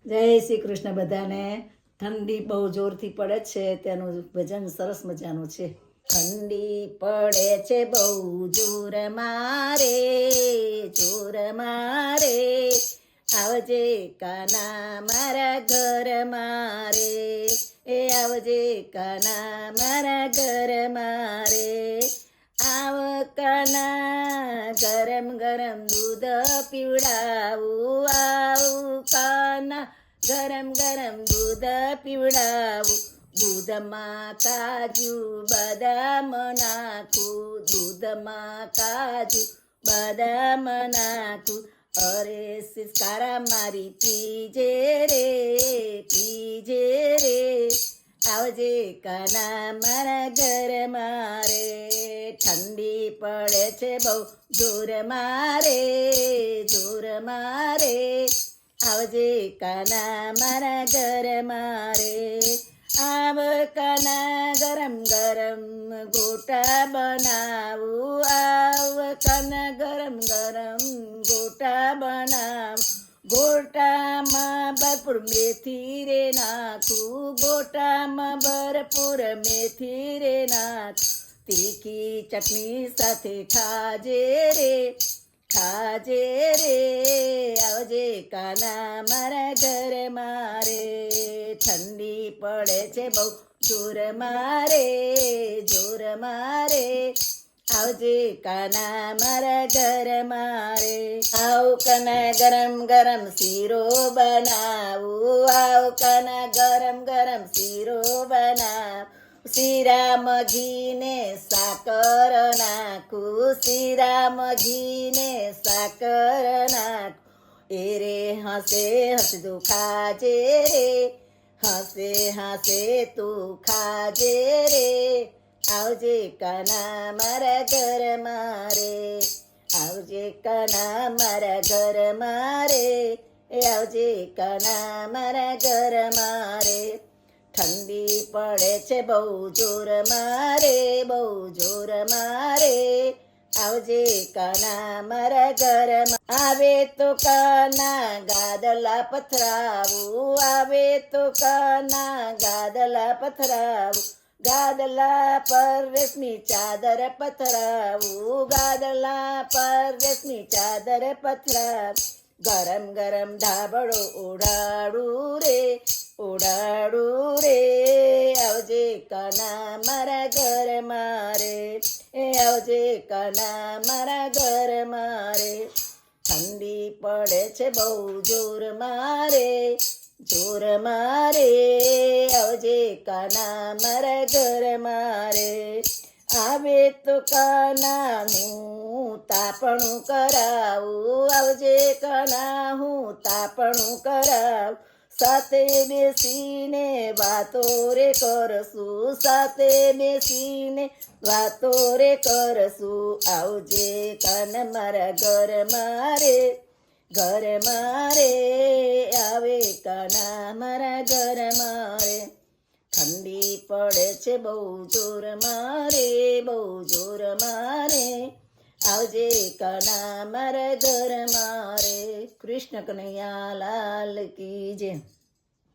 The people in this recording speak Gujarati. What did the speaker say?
જય શ્રી કૃષ્ણ બધાને. ઠંડી બહુ જોરથી પડે છે, તેનું ભજન સરસ મજાનું છે. ઠંડી પડે છે બહુ જોર મારે, જોર મારે, આવજે કાના મારા ઘર મારે, એ આવજે કાના મારા ઘર મારે. આવ કાના ગરમ ગરમ દૂધ પીવડાવું, આવું કાના ગરમ ગરમ દૂધ પીવડાવું. દૂધમાં કાજુ બદામ નાખું, દૂધમાં કાજુ બદામ નાખું. અરે સિસ્કારા મારી પીજે રે, પીજે રે, આવજે કાના મારા ઘર મારે. ઠંડી પડે છે બહુ જોર મારે, જોર મારે, આવજે કાના મારા ઘર મારે. આવ કાના ગરમ ગરમ ગોટા બનાવું, આવ કાના ગરમ ગરમ ગોટા બનાવું. ગોટામાં ભરપૂર મેથી રે નાખું, ગોટામાં ભરપૂર મેથી રે નાખું. તીખી ચટણી સાથે ખાજે રે, ખાજે રે, આવજે કાના મારા ઘર મારે. ઠંડી પડે છે બહુ જોર મારે, જોર મારે, આવજે કાના મારા ઘર મારે. આવ કાના ગરમ ગરમ શીરો બનાવું, આવ કાના ગરમ ગરમ શીરો બનાવું. શીરામાં ઘીને સાકર નાખું, શીરામાં ઘીને સાકર નાખું. એ રે હસે હસતું ખાજે રે, હસે હસે તું ખાજે રે, આવજે કાના મારા ઘર મારે, આવજે કાના મારા ઘર મારે, એ આવજે કાના મારા ઘર મારે. ઠંડી પડે છે બહુ જોર મારે, બહુ જોર મારે, આવજે કાના મારા ઘરમાં. આવે તો કાના ગાદલા પથરાવું, આવે તો કાના ગાદલા પથરાવું. ગાદલા પર રેશમી ચાદર પથરાવું, ગાદલા પર રેશમી ચાદર પથરાવું. ગરમ ગરમ ધાબળો ઓઢાડું રે, ઓઢાડું રે, આવજે કાના મારા ઘર મારે, એ આવજે કાના મારા ઘર મારે. ઠંડી પડે છે બહુ જોર મારે, જોર મારે, આવજે કાના મારા ઘર મારે. આવે તો કાના હું તાપણું કરાવું, આવજે કાના હું તાપણું કરાવું. સાથે બેસીને વાતો રે કરશું, સાથે બેસીને વાતો રે કરશું. આવજે કાના મારા ઘર મારે, ઘર મારે, આવે કાના મારા ઘર મારે. ઠંડી પડે છે બહુ જોર મારે, બહુ જોર મારે, આવજે કાના મારા ઘર મારે. કૃષ્ણ કનૈયા લાલ કી જય.